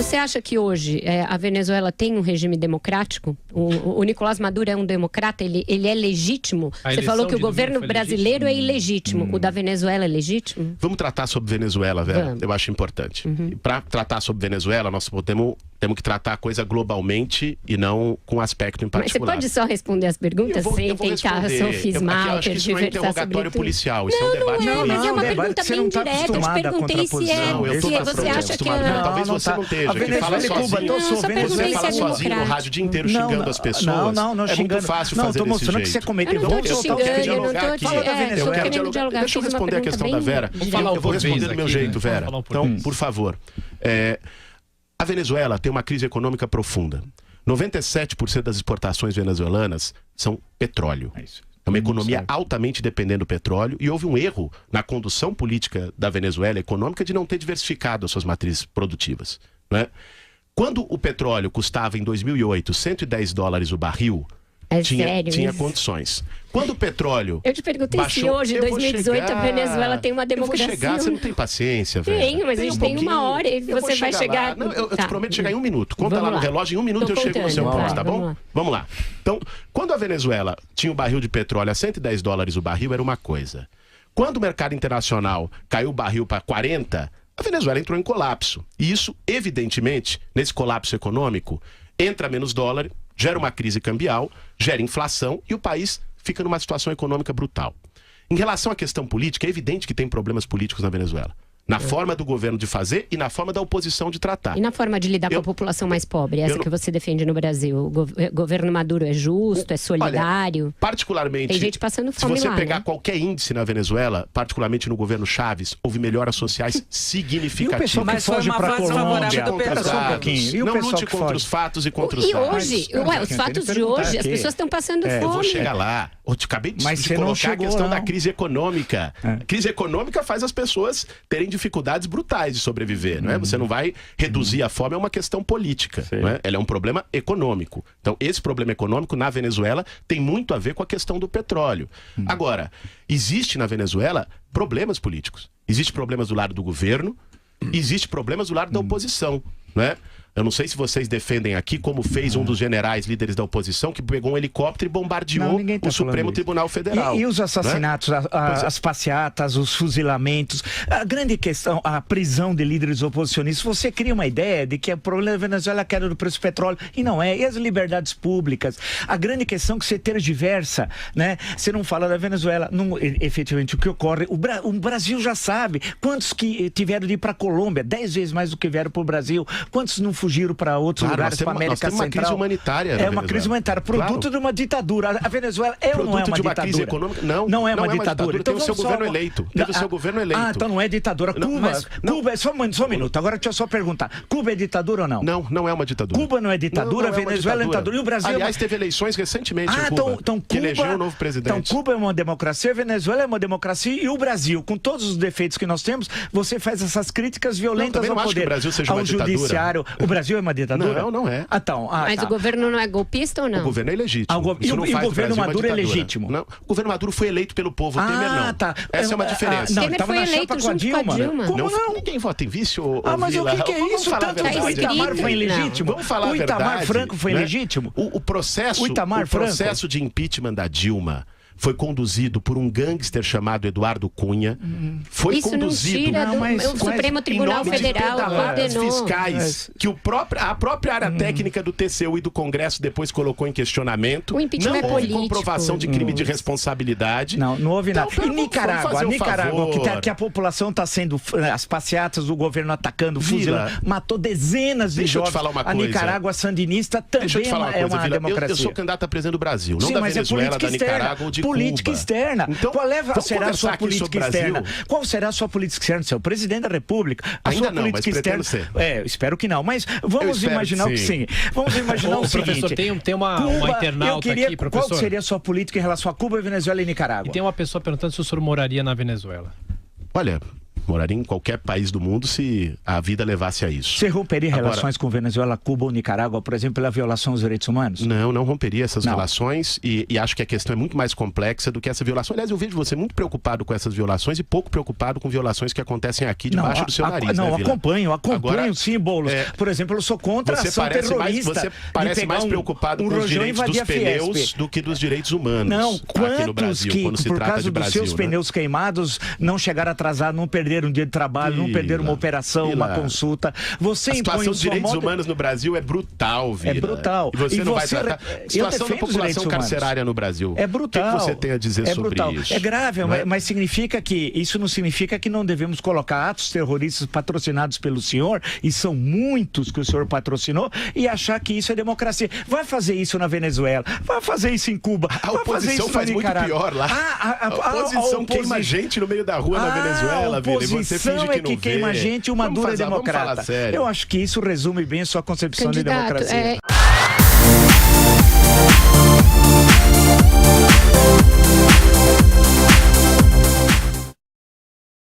Você acha que hoje a Venezuela tem um regime democrático? O Nicolás Maduro é um democrata? Ele é legítimo? Você falou que o governo brasileiro é ilegítimo. O da Venezuela é legítimo? Vamos tratar sobre Venezuela, Vera. Eu acho importante. Para tratar sobre Venezuela, nós temos que tratar a coisa globalmente e não com aspecto em particular. Mas você pode só responder as perguntas sem tentar sofismar, eu acho que isso não é interrogatório policial, isso é um debate político. Mas é uma pergunta bem direta. Eu te perguntei se você acha que... Talvez você não esteja, que fala sozinho. Você fala sozinho no rádio o dia inteiro xingando as pessoas. Não, é muito fácil fazer desse jeito. Que você cometeu. Eu não estou te xingando, eu não estou querendo dialogar. Deixa eu responder a questão da Vera. Eu vou responder do meu jeito, Vera. Então, por favor. A Venezuela tem uma crise econômica profunda. 97% das exportações venezuelanas são petróleo. É uma economia altamente dependente do petróleo e houve um erro na condução política da Venezuela econômica de não ter diversificado as suas matrizes produtivas, né? Quando o petróleo custava em 2008 110 dólares o barril, tinha condições. Quando o petróleo Eu te perguntei baixou, se hoje, em 2018, a Venezuela tem uma democracia. Eu vou chegar, você não tem paciência, velho. Tenho, mas a gente tem uma hora e você vai chegar... Não, eu te prometo chegar em 1 minuto. Conta lá no relógio, em 1 minuto eu chego no seu ponto, tá bom? Vamos lá. Então, quando a Venezuela tinha o barril de petróleo a 110 dólares o barril, era uma coisa. Quando o mercado internacional caiu o barril para 40, a Venezuela entrou em colapso. E isso, evidentemente, nesse colapso econômico, entra menos dólar, gera uma crise cambial, gera inflação e o país fica numa situação econômica brutal. Em relação à questão política, é evidente que tem problemas políticos na Venezuela. Na forma do governo de fazer e na forma da oposição de tratar. E na forma de lidar com a população mais pobre, essa que você defende no Brasil. O governo Maduro é justo, é solidário? Olha, particularmente, tem gente passando fome se você lá, pegar né? qualquer índice na Venezuela, particularmente no governo Chaves, houve melhoras sociais significativas. E o pessoal que foge para a Colômbia, não lute contra os fatos e contra os fatos. E hoje, os fatos de hoje, as pessoas estão passando fome. Eu vou chegar lá. Eu acabei de colocar a questão da crise econômica. A crise econômica faz as pessoas terem dificuldades brutais de sobreviver, não é? Você não vai reduzir a fome, é uma questão política, não é? Ela é um problema econômico. Então, esse problema econômico na Venezuela tem muito a ver com a questão do petróleo. Agora, existe na Venezuela problemas políticos. Existem problemas do lado do governo, existem problemas do lado da oposição, não é? Eu não sei se vocês defendem aqui, como fez um dos generais líderes da oposição, que pegou um helicóptero e bombardeou o Supremo Tribunal Federal. E os assassinatos, né? As passeatas, os fuzilamentos, a grande questão, a prisão de líderes oposicionistas. Você cria uma ideia de que o problema da Venezuela é a queda do preço do petróleo, e não é. E as liberdades públicas. A grande questão que você tergiversa, né? Você não fala da Venezuela, não, efetivamente o que ocorre. O Brasil já sabe quantos que tiveram de ir para a Colômbia, 10 vezes mais do que vieram para o Brasil, quantos não fugiram para outros lugares, para a América Central. Uma crise humanitária. É uma crise humanitária, produto de uma ditadura. A Venezuela ou não é uma ditadura? Crise econômica? Não é uma ditadura. Então, teve o seu governo eleito. Teve o seu governo eleito. Então não é ditadura. Cuba, só um minuto. Agora deixa eu só perguntar. Cuba é ditadura ou não? Não é uma ditadura. Cuba não é ditadura, Venezuela é ditadura. E o Brasil... Aliás, teve eleições recentemente em Cuba, que elegeu um novo presidente. Então Cuba é uma democracia, Venezuela é uma democracia e o Brasil, com todos os defeitos que nós temos, você faz essas críticas violentas ao poder, ao judiciário. O Brasil é uma ditadura? Não é. Mas o governo não é golpista ou não? O governo é legítimo. E o governo Maduro é legítimo? Não, o governo Maduro foi eleito pelo povo, o Temer não. Essa é uma diferença. Temer foi eleito junto com a Dilma. Como não? Ninguém vota em vice ou mas o que é isso? O Itamar foi ilegítimo? Vamos falar a verdade. O Itamar Franco foi ilegítimo? O processo de impeachment da Dilma foi conduzido por um gangster chamado Eduardo Cunha. Foi isso conduzido o Supremo Tribunal Federal condenou fiscais que a própria área técnica do TCU e do Congresso depois colocou em questionamento. O impeachment não houve comprovação de crime de responsabilidade. Não houve nada. E Nicarágua, que a população está sendo, as passeatas do governo atacando, fuzilando, matou dezenas de jovens. A Nicarágua sandinista também é uma democracia. Eu sou candidato a presidente do Brasil, não da Venezuela, da Nicarágua ou de política Cuba. Externa. Então, qual será a sua política externa? Qual será a sua política externa? Você é o presidente da República. Ainda não, mas pretendo ser. Espero que não. Mas vamos imaginar que sim. Vamos imaginar o seguinte. Professor, tem uma internauta aqui, professor. Qual seria a sua política em relação a Cuba, Venezuela e Nicarágua? E tem uma pessoa perguntando se o senhor moraria na Venezuela. Olha, Moraria em qualquer país do mundo se a vida levasse a isso. Você romperia relações com Venezuela, Cuba ou Nicarágua, por exemplo, pela violação dos direitos humanos? Não romperia essas relações e acho que a questão é muito mais complexa do que essa violação. Aliás, eu vejo você muito preocupado com essas violações e pouco preocupado com violações que acontecem aqui debaixo do seu nariz. Não, acompanho agora, símbolos. Por exemplo, eu sou contra a ação terrorista. Você parece mais preocupado com os direitos dos pneus do que dos direitos humanos. Não, aqui no Brasil, que, quando se por trata causa de dos Brasil, seus pneus queimados, não chegaram atrasados, não perderam um dia de trabalho, não perderam uma operação, uma consulta. Você a situação dos direitos humanos no Brasil é brutal, Vila. É brutal. E você não vai tratar... A situação da população carcerária no Brasil. É brutal. O que você tem a dizer sobre isso? É grave, mas significa que... Isso não significa que não devemos colocar atos terroristas patrocinados pelo senhor, e são muitos que o senhor patrocinou, e achar que isso é democracia. Vai fazer isso na Venezuela, vai fazer isso em Cuba, a oposição faz muito pior lá. A oposição queima gente no meio da rua na Venezuela, Vila, e você finge que não vê. Queima gente, uma dura democrata. Eu acho que isso resume bem a sua concepção de democracia.